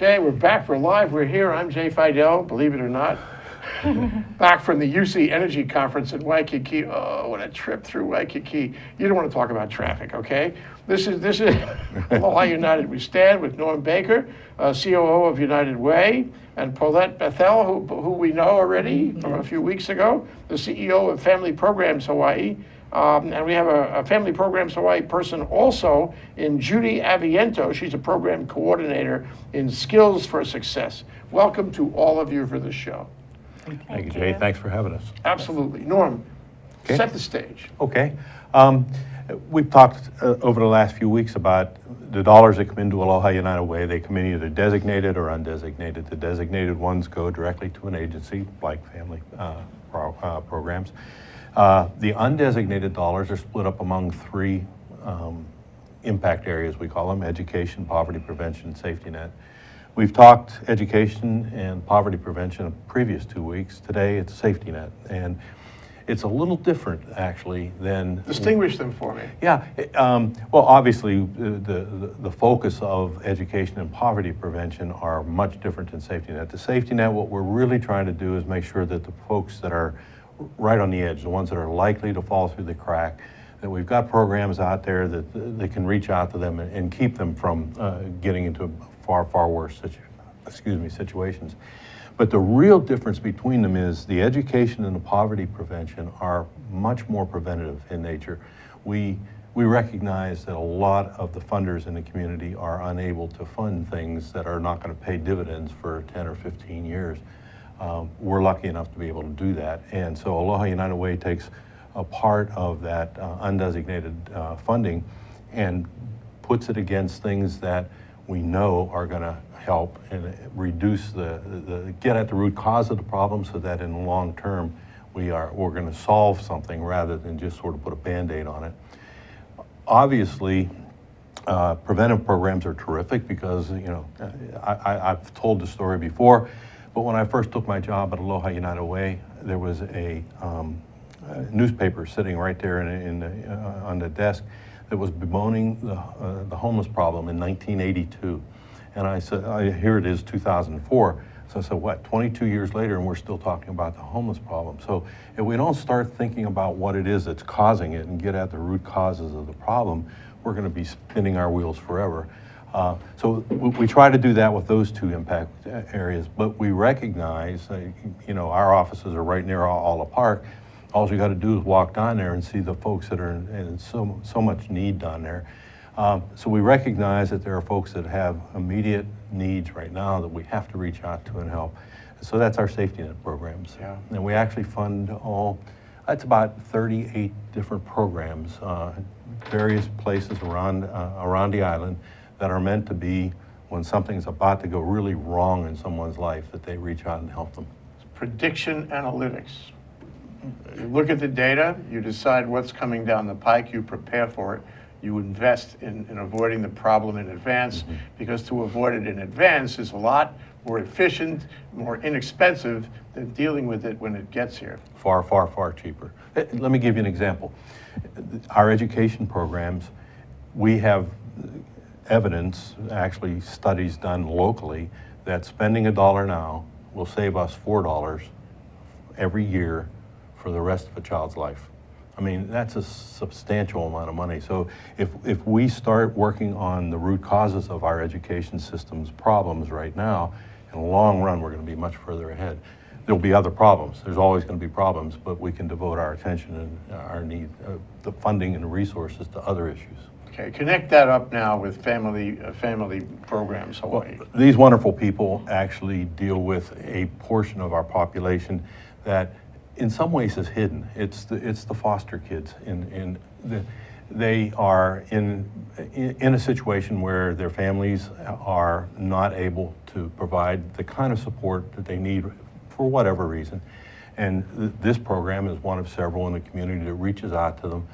Okay, we're back. We're live. We're here. I'm Jay Fidel, believe it or not. Back from the UC Energy Conference in Waikiki. Oh, what a trip through Waikiki. You don't want to talk about traffic, okay? This is Aloha United. We stand with Norm Baker, COO of United Way, and Paulette Bethel, who we know already from a few weeks ago, the CEO of Family Programs Hawaii. And we have a Family Programs Hawaii person also in Judy Aviento. She's a program coordinator in Skills for Success. Welcome to all of you for the show. Thank you, Jay. Thanks for having us. Absolutely. Norm, set the stage. Okay. We've talked over the last few weeks about the dollars that come into Aloha United Way. They come in either designated or undesignated. The designated ones go directly to an agency like Family Programs. The undesignated dollars are split up among three impact areas, we call them: education, poverty prevention, safety net. We've talked education and poverty prevention the previous 2 weeks. Today it's safety net, and it's a little different actually than... Distinguish them for me. Yeah, well, obviously the focus of education and poverty prevention are much different than safety net. The safety net, what we're really trying to do is make sure that the folks that are right on the edge, the ones that are likely to fall through the crack, that we've got programs out there that they can reach out to them and keep them from getting into far worse situations. But the real difference between them is the education and the poverty prevention are much more preventative in nature. We recognize that a lot of the funders in the community are unable to fund things that are not going to pay dividends for 10 or 15 years. We're lucky enough to be able to do that. And so Aloha United Way takes a part of that undesignated funding and puts it against things that we know are going to help and reduce get at the root cause of the problem, so that in the long term we're going to solve something rather than just sort of put a Band-Aid on it. Obviously, preventive programs are terrific because, you know, I've told the story before, but when I first took my job at Aloha United Way, there was a newspaper sitting right there on the desk that was bemoaning the homeless problem in 1982. And I said, here it is, 2004. So I said, what, 22 years later and we're still talking about the homeless problem. So if we don't start thinking about what it is that's causing it and get at the root causes of the problem, we're going to be spinning our wheels forever. So we try to do that with those two impact areas, but we recognize, you know, our offices are right near Ala Park. All you got to do is walk down there and see the folks that are in so much need down there. So we recognize that there are folks that have immediate needs right now that we have to reach out to and help. So that's our safety net programs. Yeah. And we actually fund it's about 38 different programs, various places around the island that are meant to be when something's about to go really wrong in someone's life, that they reach out and help them. Prediction analytics. You look at the data, you decide what's coming down the pike, you prepare for it, you invest in avoiding the problem in advance, because to avoid it in advance is a lot more efficient, more inexpensive than dealing with it when it gets here. Far cheaper. Let me give you an example. Our education programs, we have evidence, actually studies done locally, that spending $1 now will save us $4 every year for the rest of a child's life. I mean, that's a substantial amount of money. So if we start working on the root causes of our education system's problems right now, in the long run, we're going to be much further ahead. There'll be other problems. There's always going to be problems, but we can devote our attention and our need, the funding and the resources to other issues. Okay, connect that up now with Family Programs Hawaii. Well, these wonderful people actually deal with a portion of our population that in some ways is hidden. It's the foster kids, and they are in a situation where their families are not able to provide the kind of support that they need for whatever reason. And this program is one of several in the community that reaches out to them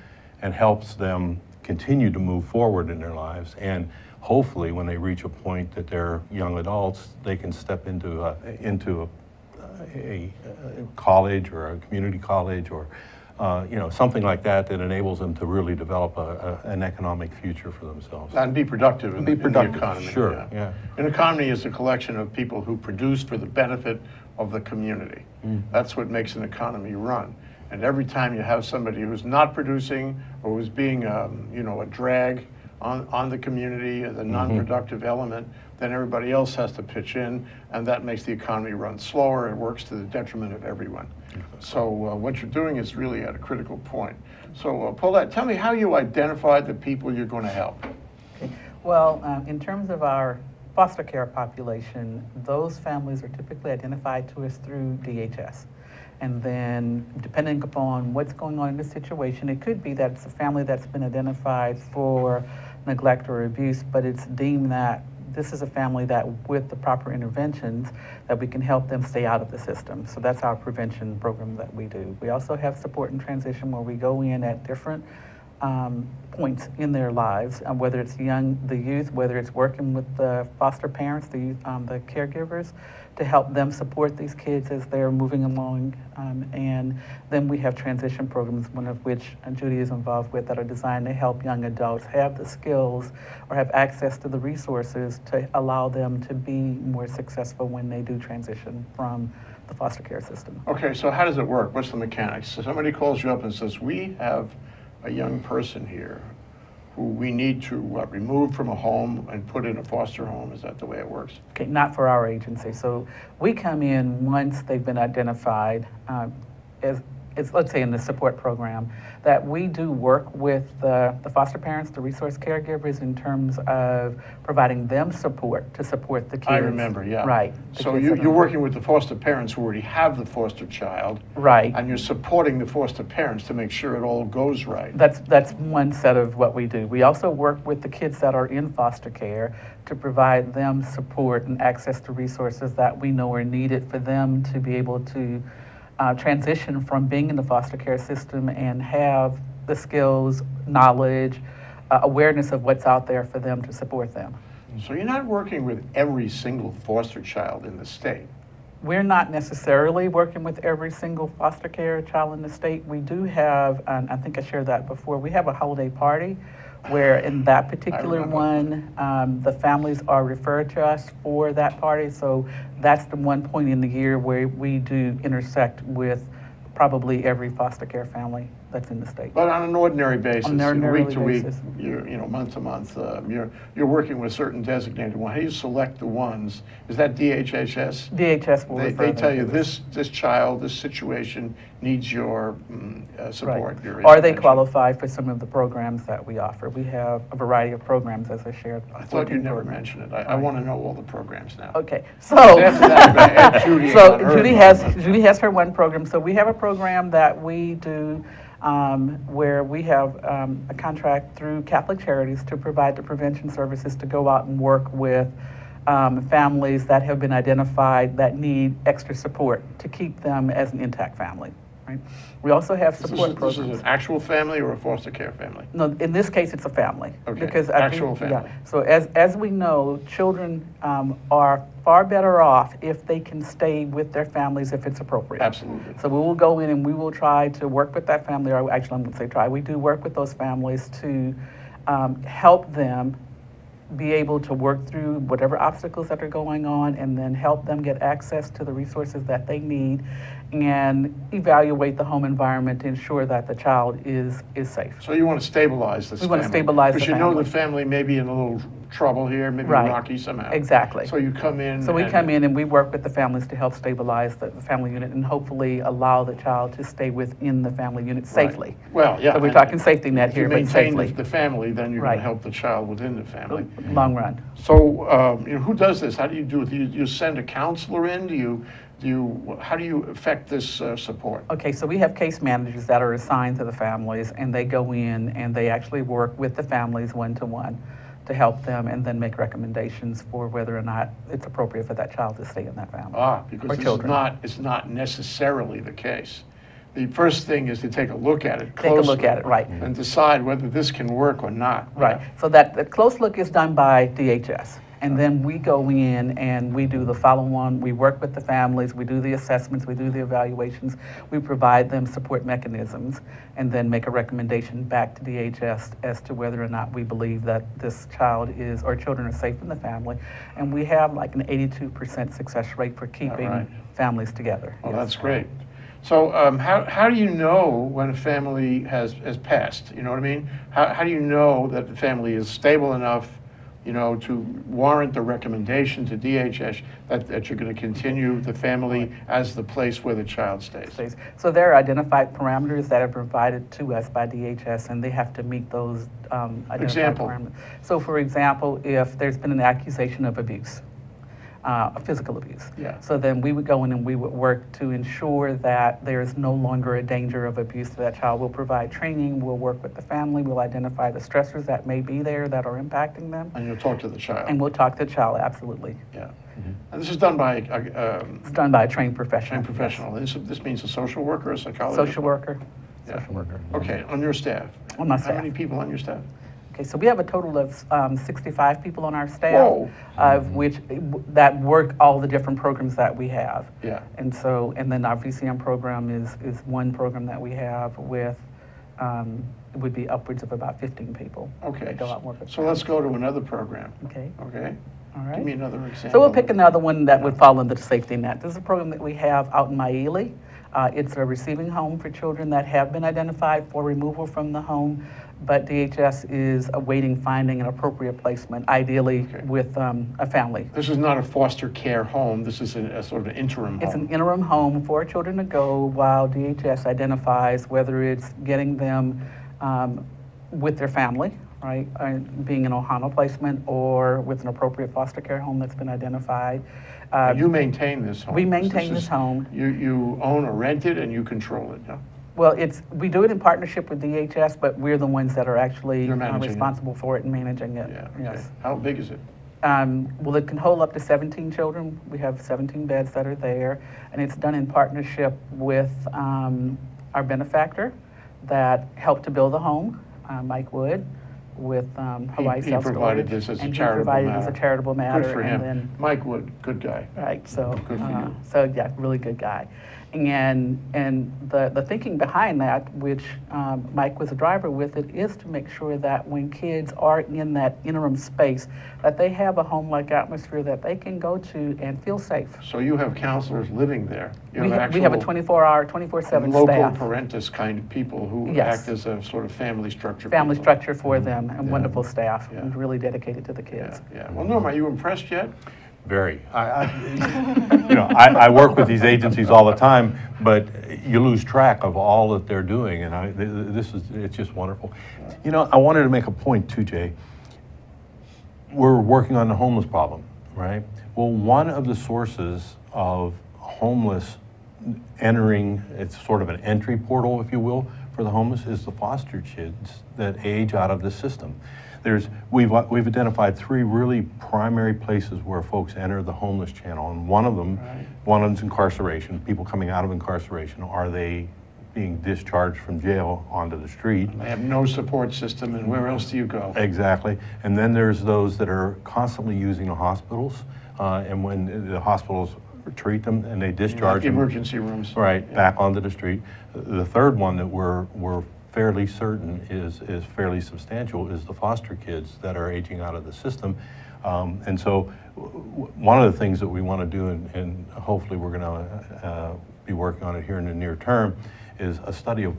and helps them continue to move forward in their lives. And hopefully when they reach a point that they're young adults, they can step into a college or a community college or something like that enables them to really develop an economic future for themselves. And be productive in, Be in the productive, economy. sure, yeah. An economy is a collection of people who produce for the benefit of the community. That's what makes an economy run. And every time you have somebody who's not producing or who's being, a drag on the community, the non-productive element, then everybody else has to pitch in, and that makes the economy run slower. It works to the detriment of everyone. So what you're doing is really at a critical point. So Paulette, tell me how you identified the people you're going to help. Okay. Well, in terms of our foster care population, those families are typically identified to us through DHS. And then depending upon what's going on in the situation, it could be that it's a family that's been identified for neglect or abuse, but it's deemed that this is a family that with the proper interventions that we can help them stay out of the system. So that's our prevention program that we do. We also have support and transition where we go in at different points in their lives, whether it's the youth, whether it's working with the foster parents, the caregivers, to help them support these kids as they're moving along. And then we have transition programs, one of which Judy is involved with, that are designed to help young adults have the skills or have access to the resources to allow them to be more successful when they do transition from the foster care system. Okay, so how does it work? What's the mechanics? So somebody calls you up and says, we have a young person here who we need to remove from a home and put in a foster home. Is that the way it works? Okay, not for our agency. So we come in once they've been identified as let's say in the support program, that we do work with the foster parents, the resource caregivers, in terms of providing them support to support the kids. I remember, yeah. Right. So you're working with the foster parents who already have the foster child. Right. And you're supporting the foster parents to make sure it all goes right. That's one set of what we do. We also work with the kids that are in foster care to provide them support and access to resources that we know are needed for them to be able to transition from being in the foster care system and have the skills, knowledge, awareness of what's out there for them to support them. So you're not working with every single foster child in the state. We're not necessarily working with every single foster care child in the state. We do have, and I think I shared that before, we have a holiday party where in that particular one, the families are referred to us for that party. So that's the one point in the year where we do intersect with probably every foster care family that's in the state. But on an ordinary basis, On an ordinary week to week, basis. month to month, you're working with certain designated ones. How do you select the ones? Is that DHHS? DHS will They refer them tell you to us. this child, this situation needs your support. Right. Your Or they intervention. qualify for some of the programs that we offer. We have a variety of programs, as I shared. I thought you'd 14 never programs. mention it. I want to know all the programs now. Okay, so After that, I'm gonna add Judy so on her Judy has her one program. So we have a program that we do where we have a contract through Catholic Charities to provide the prevention services to go out and work with families that have been identified that need extra support to keep them as an intact family. Right? We also have support This programs. is an actual family or a foster care family? No, in this case, it's a family. Okay, Because I actual think, family. Yeah. So as we know, children are far better off if they can stay with their families if it's appropriate. Absolutely. So we will go in and we will try to work with that family, or actually I'm going to say try, we do work with those families to help them be able to work through whatever obstacles that are going on and then help them get access to the resources that they need and evaluate the home environment to ensure that the child is safe. So you want to stabilize this We family? want to stabilize the Because you know family. the family may be in a little trouble here, maybe Right. rocky somehow. Exactly. So you come in. So we and- come in and we work with the families to help stabilize the family unit and hopefully allow the child to stay within the family unit safely. Right. Well, yeah. So we're and talking safety net if here, you but maintain safely, the family, then you're going Right. to help the child within the family. long run. So who does this? How do you do it? Do you send a counselor in? How do you affect this support? Okay, so we have case managers that are assigned to the families and they go in and they actually work with the families one-to-one to help them and then make recommendations for whether or not it's appropriate for that child to stay in that family. Because Or this children. is not necessarily the case. The first thing is to take a look at it Take a closely. look at it, right. And decide whether this can work or not. Right, so that close look is done by DHS. And then we go in and we do the follow-on, we work with the families, we do the assessments, we do the evaluations, we provide them support mechanisms, and then make a recommendation back to DHS as to whether or not we believe that this child is, or children are safe in the family. And we have like an 82% success rate for keeping right. families together. Oh, Yes. that's great. So how do you know when a family has passed? You know what I mean? How do you know that the family is stable enough, you know, to warrant the recommendation to DHS that you're going to continue the family as the place where the child stays? So there are identified parameters that are provided to us by DHS, and they have to meet those identified Example. parameters. So for example, if there's been an accusation of abuse, physical abuse. Yeah. So then we would go in and we would work to ensure that there is no longer a danger of abuse to that child. We'll provide training, we'll work with the family, we'll identify the stressors that may be there that are impacting them, And you'll talk to the child. and we'll talk to the child, absolutely. Yeah. And this is done by It's done by a trained professional. trained professional. This means a social worker, a Yes. psychologist? Social worker. Yeah. Social worker. Okay, on your staff? On my How staff. many people on your staff? Okay, so we have a total of 65 people on our staff, Whoa. of which that work all the different programs that we have. Yeah. And so, and then our VCM program is one program that we have with, it would be upwards of about 15 people. Okay. that go out and work with So let's go to another program, Okay, okay? all right. Give me another example. So we'll pick another one that would fall under the safety net. This is a program that we have out in Maile. It's a receiving home for children that have been identified for removal from the home, but DHS is awaiting finding an appropriate placement, ideally Okay. with a family. This is not a foster care home, this is a sort of an interim It's an home. interim home for children to go while DHS identifies whether it's getting them with their family, right, being an Ohana placement, or with an appropriate foster care home that's been identified. You maintain this home? We maintain This this is- home. You own or rent it and you control it, yeah? Well, we do it in partnership with DHS, but we're the ones that are actually You're managing it. responsible for it and managing it. Yeah, okay. Yes. How big is it? Well, it can hold up to 17 children. We have 17 beds that are there, and it's done in partnership with our benefactor that helped to build the home, Mike Wood, with Hawaii He Self provided this as a And he charitable provided it as a matter. charitable matter. Good for and him. then- Mike Wood, good guy. Right, so, Good for you. so yeah, really good guy. And the thinking behind that, which Mike was a driver with it, is to make sure that when kids are in that interim space, that they have a home-like atmosphere that they can go to and feel safe. So you have counselors living there? You We have a actual 24-hour, 24/7 local staff. parentis kind of people who Yes. act as a sort of family structure. Family people. structure for them, and Yeah. wonderful staff, Yeah. and really dedicated to the Yeah, kids. yeah. Well, Norm, are you impressed yet? Very. I work with these agencies all the time, but you lose track of all that they're doing, and it's just wonderful. I wanted to make a point too, Jay. We're working on the homeless problem, right? Well, one of the sources of homeless entering, it's sort of an entry portal, if you will, for the homeless, is the foster kids that age out of the system. We've identified 3 really primary places where folks enter the homeless channel, and one of them's incarceration, people coming out of incarceration. Are they being discharged from jail onto the street? They have no support system, and where else do you go? Exactly. And then there's those that are constantly using the hospitals, and when the hospitals treat them and they discharge The them. emergency rooms. Right, Yeah. back onto the street. The third one that we're fairly certain is fairly substantial is the foster kids that are aging out of the system. And so one of the things that we want to do, and hopefully we're going to be working on it here in the near term, is a study of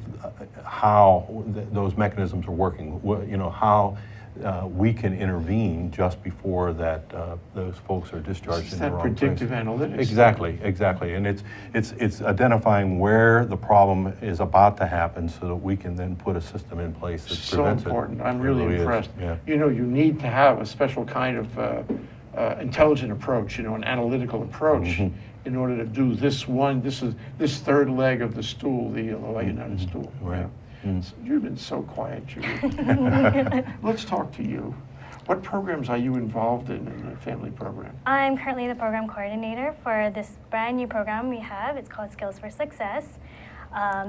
how those mechanisms are working, how we can intervene just before that those folks are discharged It's in the that wrong predictive place. analytics. Exactly. And it's identifying where the problem is about to happen so that we can then put a system in place that So prevents it. important. I'm It really is, impressed. yeah. You need to have a special kind of intelligent approach, an analytical approach Mm-hmm. in order to do this third leg of the stool, the Aloha United stool. Right. Yeah. So you've been so quiet, Judy. Let's talk to you. What programs are you involved in the family program? I'm currently the program coordinator for this brand new program we have. It's called Skills for Success.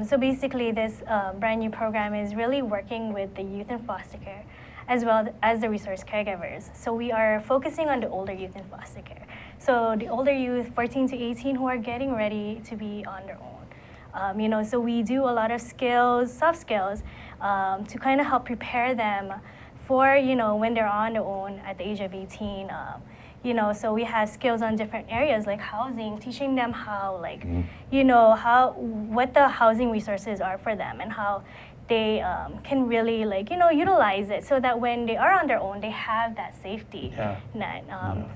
So basically this brand new program is really working with the youth in foster care. as well as the resource caregivers. So we are focusing on the older youth in foster care. So the older youth, 14 to 18, who are getting ready to be on their own. So we do a lot of skills, soft skills, to kind of help prepare them for, when they're on their own at the age of 18. So we have skills on different areas like housing, teaching them how, what the housing resources are for them and how they can really, utilize it so that when they are on their own, they have that safety net,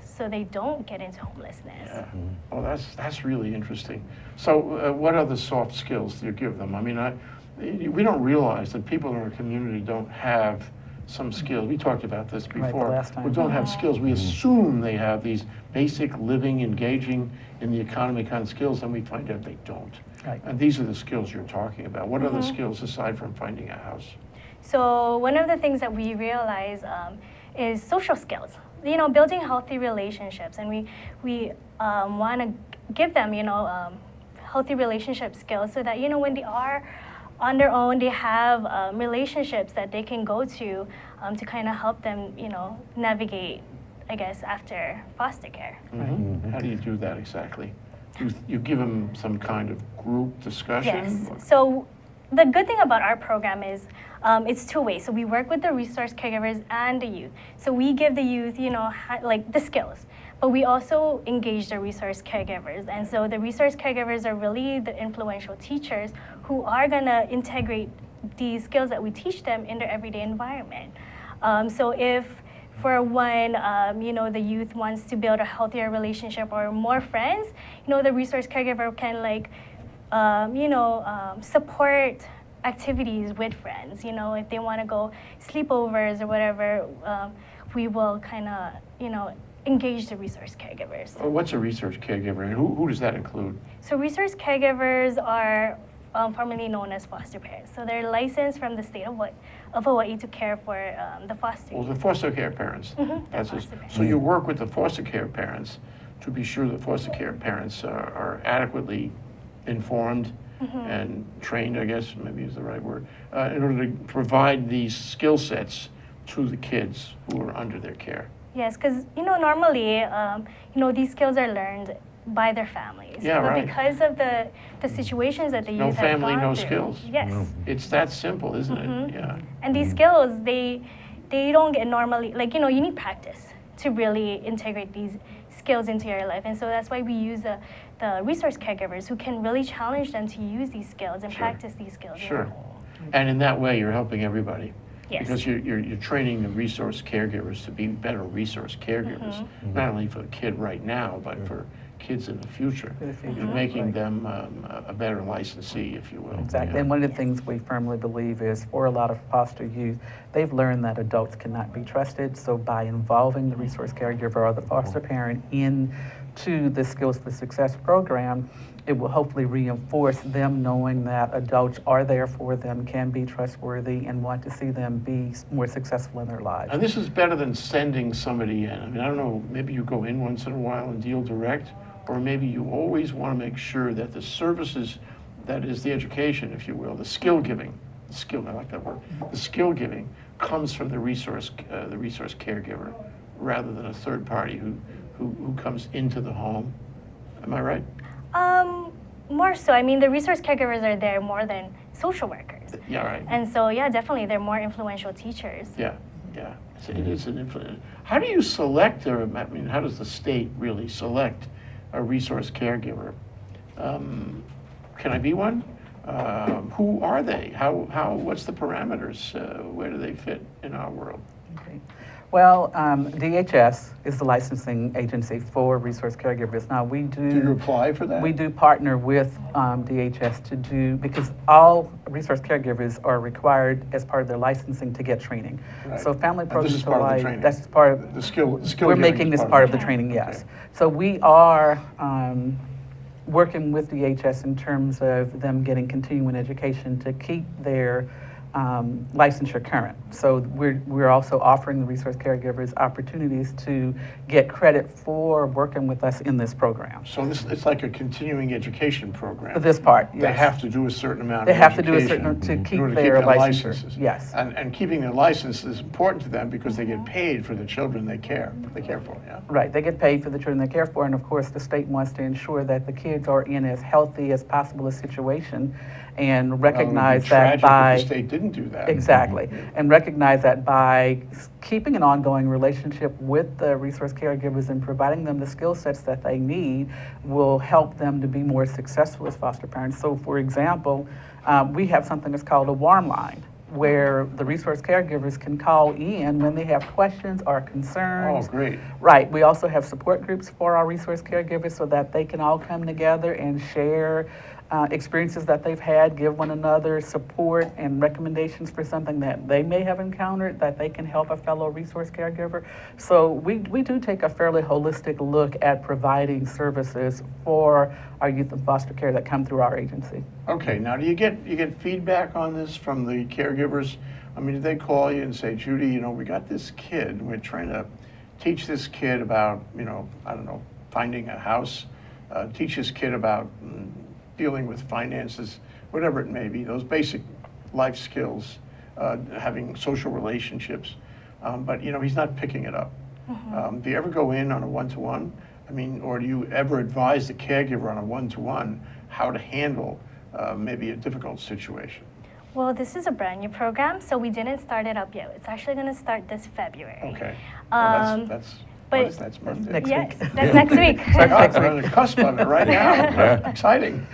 so they don't get into homelessness. Yeah. Oh, that's really interesting. So what other soft skills do you give them? I mean, we don't realize that people in our community don't have some skills. We talked about this Right, the before. last time. We don't have skills. We assume they have these basic living, engaging in the economy kind of skills, and we find out they don't. Right. And these are the skills you're talking about. What other skills aside from finding a house? So one of the things that we realize is social skills. Building healthy relationships, and we want to give them, healthy relationship skills so that when they are on their own, they have relationships that they can go to kind of help them, navigate, I guess, after foster care. How do you do that exactly? You give them some kind of group discussion? Yes. So the good thing about our program is it's two ways. So we work with the resource caregivers and the youth. So we give the youth, the skills, but we also engage the resource caregivers. And so the resource caregivers are really the influential teachers who are gonna integrate these skills that we teach them in their everyday environment. So if for when the youth wants to build a healthier relationship or more friends, the resource caregiver can support activities with friends. If they want to go sleepovers or whatever, we will kind of engage the resource caregivers. What's a resource caregiver, and who does that include? So resource caregivers are formerly known as foster parents. So they're licensed from the state of Hawaii to care for the foster. Well, the foster care parents. That's foster it. parents. So you work with the foster care parents to be sure that foster care parents are adequately informed and trained, I guess, maybe is the right word, in order to provide these skill sets to the kids who are under their care. Yes, because normally, these skills are learned by their families. Yeah, but right. because of the situations that the youth No have family, gone no through. skills. Yes. It's that simple, isn't it? Yeah. And these skills, they don't get normally, you need practice to really integrate these skills into your life. And so that's why we use the resource caregivers who can really challenge them to use these skills and Sure. practice these skills. in their Sure. home. And in that way, you're helping everybody. Yes. Because you're training the resource caregivers to be better resource caregivers, not only for the kid right now, but for kids in the future. For the future, You're making right. them a better licensee, if you will. Exactly. Yeah. And one of the things we firmly believe is for a lot of foster youth, they've learned that adults cannot be trusted. So by involving the resource caregiver or the foster parent into the Skills for Success program, it will hopefully reinforce them knowing that adults are there for them, can be trustworthy, and want to see them be more successful in their lives. And this is better than sending somebody in. I mean, I don't know, maybe you go in once in a while and deal direct, or maybe you always want to make sure that the services, that is the education, if you will, the skill giving, I like that word, the skill giving comes from the resource caregiver rather than a third party who comes into the home. Am I right? More so. I mean, the resource caregivers are there more than social workers. Yeah, right. And so, yeah, definitely, they're more influential teachers. Yeah, yeah. So it is an influence. How do you select, or I mean, how does the state really select a resource caregiver? Can I be one? Who are they? What's the parameters? Where do they fit in our world? Okay. Well, DHS is the licensing agency for resource caregivers. Now, Do you apply for that? we do partner with DHS to do, because all resource caregivers are required as part of their licensing to get training. Right. So Family And this Programs is part of the Hawaii, training. that's part of, The skill we're giving making is this part of the it. training, yes. Okay. So we are working with DHS in terms of them getting continuing education to keep their licensure current. So we're also offering the resource caregivers opportunities to get credit for working with us in this program. So it's like a continuing education program. For this part, yes. They have to do a certain amount They of have to do a education certain, to in keep order their licensure. licenses. Yes. And keeping their license is important to them because they get paid for the children they care for, yeah? Right, they get paid for the children they care for, and of course, the state wants to ensure that the kids are in as healthy as possible a situation, and recognize that by... Well, it would be tragic if the state didn't do that. Exactly, and recognize that by keeping an ongoing relationship with the resource caregivers and providing them the skill sets that they need will help them to be more successful as foster parents. So for example, we have something that's called a warm line, where the resource caregivers can call in when they have questions or concerns. Oh, great. Right. We also have support groups for our resource caregivers so that they can all come together and share experiences that they've had, give one another support and recommendations for something that they may have encountered that they can help a fellow resource caregiver. So we do take a fairly holistic look at providing services for our youth in foster care that come through our agency. Okay, now do you get feedback on this from the caregivers? I mean, do they call you and say, Judy, you know, we got this kid, we're trying to teach this kid about, you know, I don't know, finding a house, teach this kid about dealing with finances, whatever it may be, those basic life skills, having social relationships, but you know, he's not picking it up. Do you ever go in on a one-to-one? I mean, or do you ever advise the caregiver on a one-to-one how to handle maybe a difficult situation? Well, this is a brand new program, so we didn't start it up yet. It's actually going to start this February. Okay, well, that's what but is that, Monday? Next Yes, week. that's next week. God, we're on the cusp of it right now. Exciting.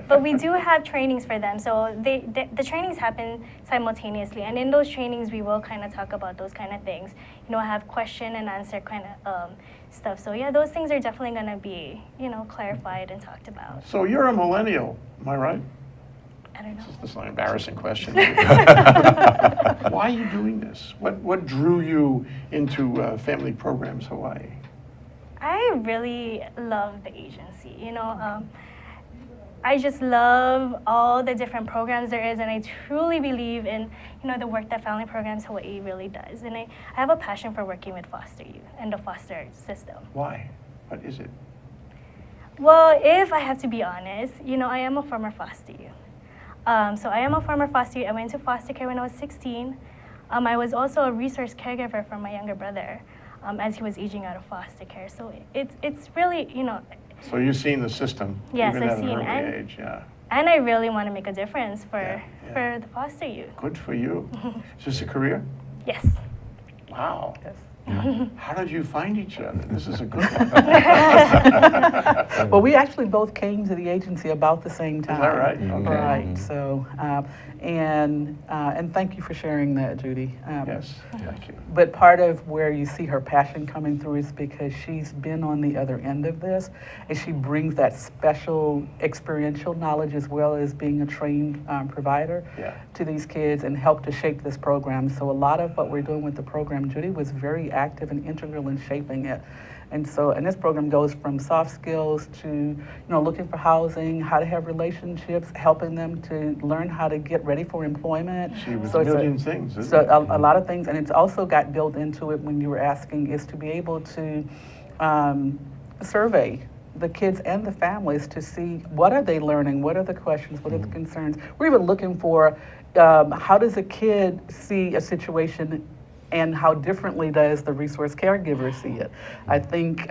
But we do have trainings for them. So the trainings happen simultaneously. And in those trainings, we will kind of talk about those kind of things. You know, have question and answer kind of stuff. So yeah, those things are definitely going to be, you know, clarified and talked about. So you're a millennial, am I right? I don't know. This is an embarrassing question. Why are you doing this? What drew you into Family Programs Hawaii? I really love the agency. You know, I just love all the different programs there is, and I truly believe in, you know, the work that Family Programs Hawaii really does. And I have a passion for working with foster youth and the foster system. Why? What is it? Well, if I have to be honest, you know, I am a former foster youth. So I am a former foster youth. I went to foster care when I was 16. I was also a resource caregiver for my younger brother as he was aging out of foster care. So it's really, you know. So you've seen the system, Yes, even I've at an seen early it. age, yeah. And I really want to make a difference for Yeah. the foster youth. Good for you. Is this a career? Yes. Wow. Yes. How did you find each other? This is a good one. Well, we actually both came to the agency about the same time. Is that right? Okay. Right. So, and thank you for sharing that, Judy. Yes, thank you. But part of where you see her passion coming through is because she's been on the other end of this, and she brings that special experiential knowledge as well as being a trained provider to these kids and help to shape this program. So a lot of what we're doing with the program, Judy was very active and integral in shaping it. And so, and this program goes from soft skills to, you know, looking for housing, how to have relationships, helping them to learn how to get ready for employment. She was So a it's million things, isn't So it? a lot of things, and it's also got built into it when you were asking, is to be able to survey the kids and the families to see what are they learning, what are the questions, what are the concerns. We're even looking for how does a kid see a situation and how differently does the resource caregiver see it. I think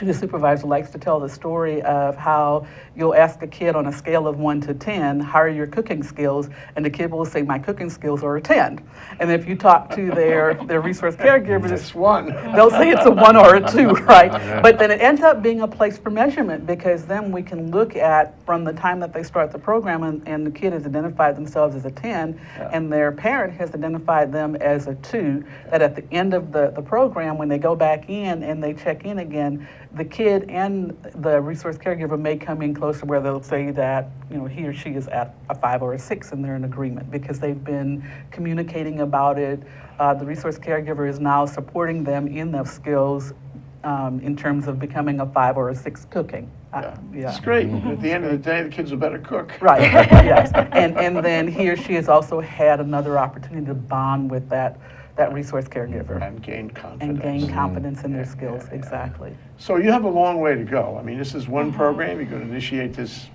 the supervisor likes to tell the story of how you'll ask a kid on a scale of 1 to 10, how are your cooking skills? And the kid will say, my cooking skills are a 10. And if you talk to their resource caregivers, It's one. they'll say it's a 1 or a 2, right? But then it ends up being a place for measurement, because then we can look at from the time that they start the program and the kid has identified themselves as a 10 and their parent has identified them as a 2, that at the end of the program, when they go back in and they check in again, the kid and the resource caregiver may come in closer where they'll say that, you know, he or she is at a 5 or a 6 and they're in agreement because they've been communicating about it. The resource caregiver is now supporting them in those skills in terms of becoming a 5 or a 6 cooking. Yeah. It's great. At the end of the day, the kids are better cook. Right, yes. And then he or she has also had another opportunity to bond with that resource caregiver. And gain confidence. And gain confidence in their Yeah, skills, yeah, yeah. exactly. So you have a long way to go. I mean, this is one program. You're going to initiate this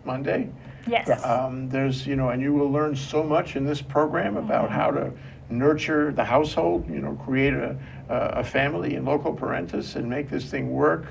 Monday. Yes. Yes. There's, and you will learn so much in this program about how to nurture the household, create a family in loco parentis and make this thing work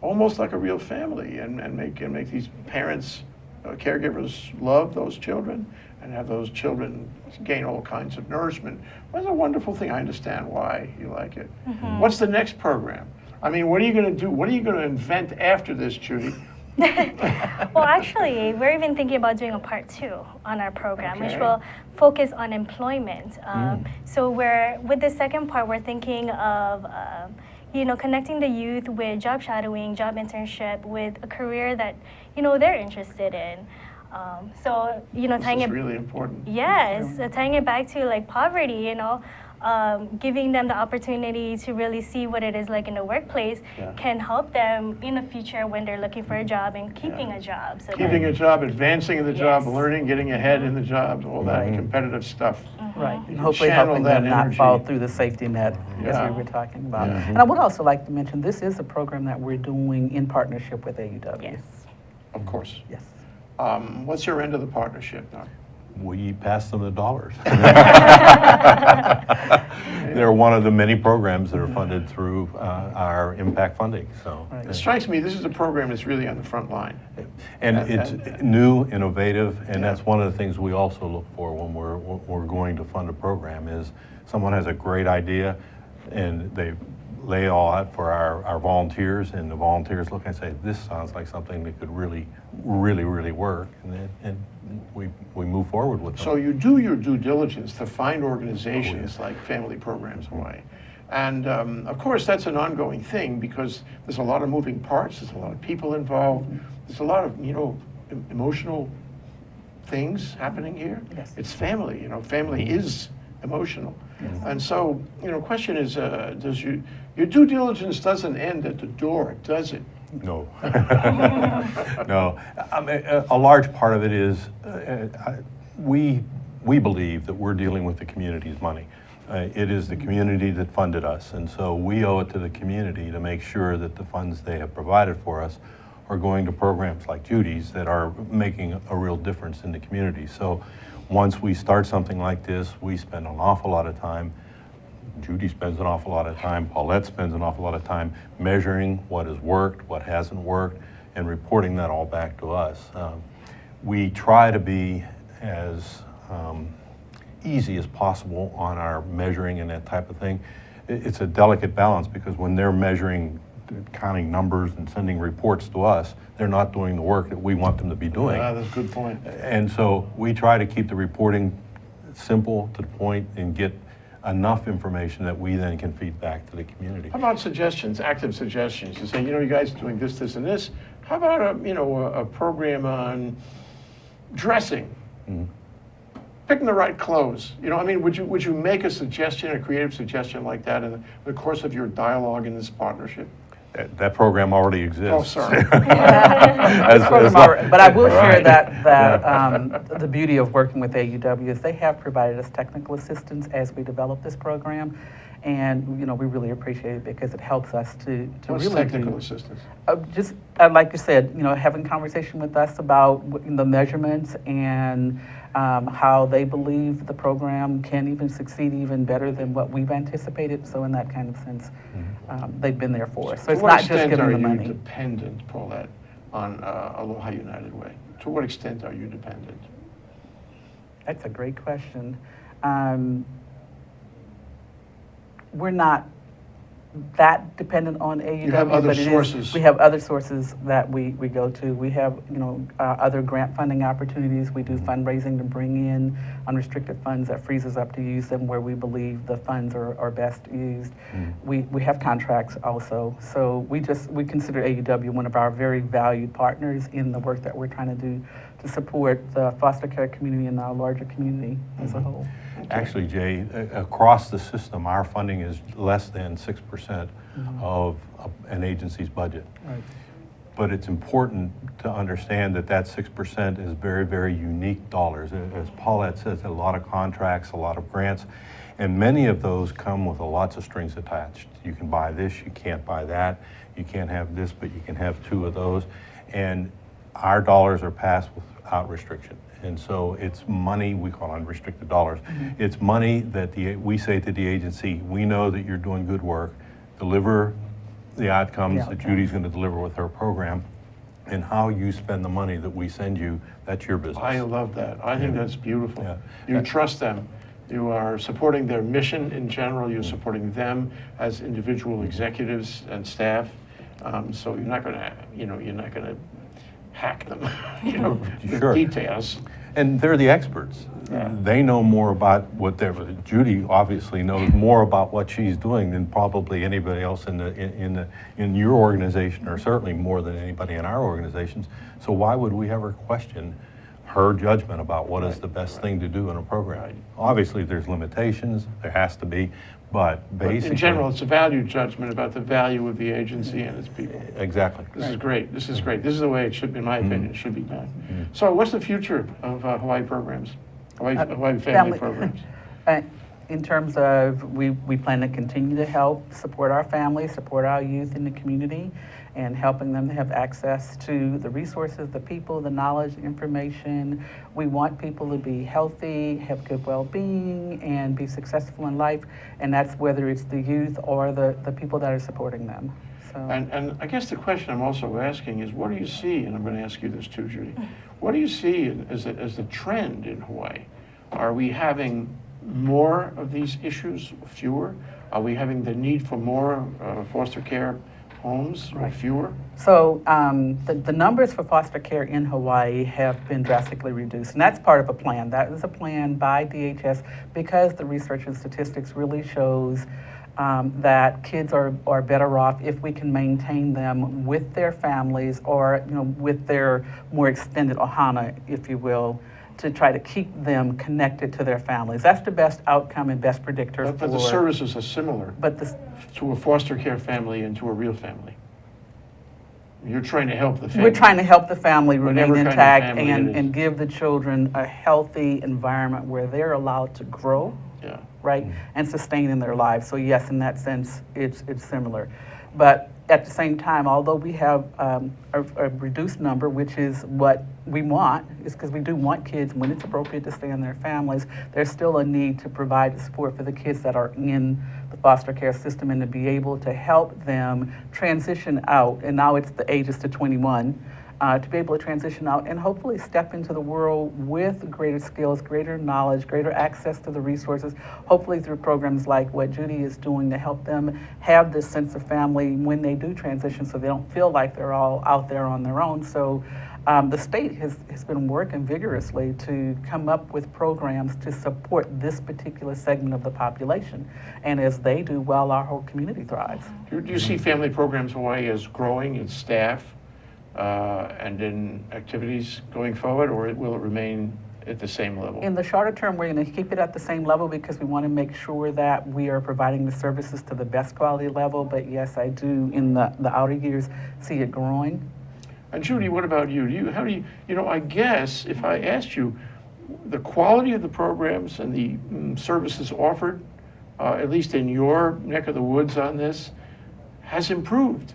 almost like a real family and make these parents, caregivers love those children and have those children gain all kinds of nourishment. Well, that's a wonderful thing. I understand why you like it. What's the next program? I mean, what are you going to do? What are you going to invent after this, Judy? Well, actually, we're even thinking about doing a part 2 on our program, which Okay. will focus on employment. So with the second part, we're thinking of connecting the youth with job shadowing, job internship, with a career that they're interested in. So tying This it is really important. Yes, tying it back to like poverty, giving them the opportunity to really see what it is like in the workplace Yeah. can help them in the future when they're looking for a job and keeping a job. So Keeping a job, advancing in the job, Yes. learning, getting ahead in the job, all that competitive stuff. Right, You and can hopefully channel helping that them not energy. fall through the safety net, Yeah. as we were talking about. Yeah. And I would also like to mention, this is a program that we're doing in partnership with AUW. yes. Of course. Yes. What's your end of the partnership now? We pass them the dollars. They're one of the many programs that are funded through our impact funding, so. Right. It strikes me this is a program that's really on the front line. And And- it's and- new, innovative, and Yeah. that's one of the things we also look for when we're going to fund a program is someone has a great idea and they lay it all out for our volunteers, and the volunteers look and say, this sounds like something that could really work, and we move forward with them. So you do your due diligence to find organizations like Family Programs Hawaii. And of course, that's an ongoing thing because there's a lot of moving parts, there's a lot of people involved, there's a lot of, emotional things happening here. Yes. It's family, family is emotional. And so, question is, does your due diligence doesn't end at the door, does it? No. No. I mean, a large part of it is we believe that we're dealing with the community's money. It is the community that funded us, and so we owe it to the community to make sure that the funds they have provided for us are going to programs like Judy's that are making a real difference in the community. So once we start something like this, we spend an awful lot of time. Judy spends an awful lot of time, Paulette spends an awful lot of time measuring what has worked, what hasn't worked, and reporting that all back to us. We try to be as easy as possible on our measuring and that type of thing. It's a delicate balance because when they're measuring, counting numbers and sending reports to us, they're not doing the work that we want them to be doing. That's a good point. And so we try to keep the reporting simple, to the point, and get enough information that we then can feed back to the community. How about suggestions, active suggestions? You say, you guys are doing this, this, and this. How about a program on dressing? Picking the right clothes. Would you make a suggestion, a creative suggestion like that in the course of your dialogue in this partnership? That program already exists. Oh, sorry. But I will share that the beauty of working with AUW is they have provided us technical assistance as we develop this program. And, we really appreciate it because it helps us to What's really technical do, assistance? just, like you said, having conversation with us about the measurements and how they believe the program can even succeed even better than what we've anticipated. So in that kind of sense, they've been there for us. So it's not just giving the To what extent are money. you dependent, Paulette, on Aloha United Way? To what extent are you dependent? That's a great question. We're not that dependent on AUW. You have other but sources. We have other sources that we go to. We have, other grant funding opportunities. We do fundraising to bring in unrestricted funds that frees us up to use them where we believe the funds are best used. We have contracts also. So we consider AUW one of our very valued partners in the work that we're trying to do to support the foster care community and our larger community as a whole. Actually, Jay, across the system, our funding is less than 6% of an agency's budget. Right. But it's important to understand that that 6% is very, very unique dollars. As Paulette says, a lot of contracts, a lot of grants, and many of those come with lots of strings attached. You can buy this, you can't buy that, you can't have this, but you can have 2 of those. And our dollars are passed without restriction. And so it's money, we call unrestricted dollars. It's money that we say to the agency, we know that you're doing good work, deliver the outcomes that Judy's going to deliver with her program, and how you spend the money that we send you, that's your business. I love that. I think that's beautiful. Yeah. You trust them. You are supporting their mission in general. You're supporting them as individual executives and staff. So you're not going to, you're not going to hack them, with Sure. details. And they're the experts. They know more about what Judy obviously knows more about what she's doing than probably anybody else in your organization, or certainly more than anybody in our organizations. So why would we ever question her judgment about what is the best thing to do in a program? Right. Obviously, there's limitations. There has to be, but basically, In general, it's a value judgment about the value of the agency and its people. exactly. This is great. This is great. This is the way it should be, in my opinion, it should be done. So what's the future of Hawaii programs? Hawaii family programs? In terms of, we plan to continue to help support our families, support our youth in the community, and helping them to have access to the resources, the people, the knowledge, information. We want people to be healthy, have good well-being, and be successful in life, and that's whether it's the youth or the people that are supporting them. So. And I guess the question I'm also asking is, what do you see, and I'm going to ask you this too, Judy, what do you see as the trend in Hawaii? Are we having more of these issues, fewer? Are we having the need for more foster care homes, or fewer? So the numbers for foster care in Hawaii have been drastically reduced, and that's part of a plan. That is a plan by DHS because the research and statistics really shows that kids are better off if we can maintain them with their families, or with their more extended ohana, if you will, to try to keep them connected to their families. That's the best outcome and best predictor But for. the services are similar to a foster care family and to a real family. You're trying to help the family. We're trying to help the family remain Whatever kind of intact family it is. and give the children a healthy environment where they're allowed to grow, Yeah. right, and sustain in their lives. So yes, in that sense, it's similar. But at the same time, although we have a reduced number, which is what we want, is because we do want kids, when it's appropriate, to stay in their families, there's still a need to provide the support for the kids that are in the foster care system and to be able to help them transition out. And now it's the ages to 21. To be able to transition out and hopefully step into the world with greater skills, greater knowledge, greater access to the resources, hopefully through programs like what Judy is doing to help them have this sense of family when they do transition, so they don't feel like they're all out there on their own. So the state has been working vigorously to come up with programs to support this particular segment of the population. And as they do well, our whole community thrives. Do you see family programs Hawaii as growing in staff and in activities going forward, or will it remain at the same level? In the shorter term, we're going to keep it at the same level because we want to make sure that we are providing the services to the best quality level. But yes, I do, in the outer years, see it growing. And Judy, what about you? I guess if I asked you, the quality of the programs and the services offered, at least in your neck of the woods on this, has improved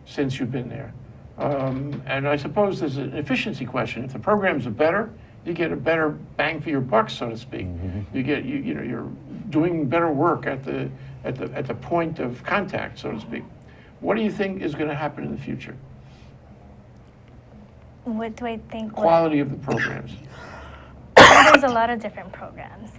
since you've been there. And I suppose there's an efficiency question. If the programs are better, you get a better bang for your buck, so to speak. You get you're doing better work at the point of contact, so to speak. What do you think is going to happen in the future? What do I think? Quality of the programs. There's a lot of different programs,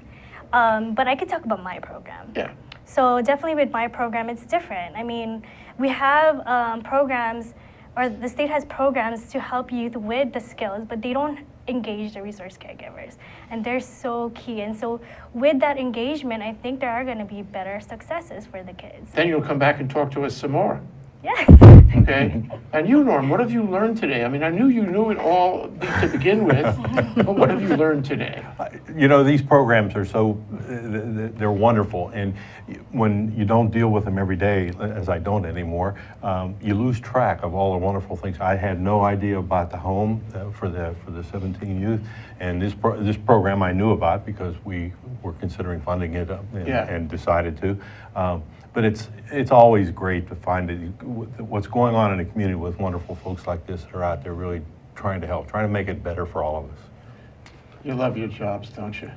but I could talk about my program. Yeah. So definitely with my program, it's different. I mean, we have programs, or the state has programs to help youth with the skills, but they don't engage the resource caregivers, and they're so key. And so with that engagement, I think there are going to be better successes for the kids. Then you'll come back and talk to us some more. Yes. okay? And you, Norm, what have you learned today? I mean, I knew you knew it all to begin with, but what have you learned today? You know, these programs are so, they're wonderful, and when you don't deal with them every day, as I don't anymore, you lose track of all the wonderful things. I had no idea about the home for the 17 youth, and this program I knew about because we were considering funding it and decided to. But it's always great to find what's going on in the community with wonderful folks like this that are out there really trying to help, trying to make it better for all of us. You love your jobs, don't you?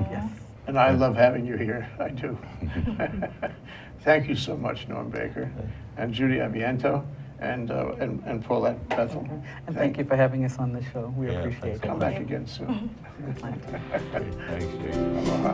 Yes. And I love having you here, I do. Thank you so much, Norm Baker, and Judy Aviento, and Paulette Bethel. And thank you for having us on the show. We Yeah, appreciate thanks it. so Come back again soon. Thanks, Jay. Aloha.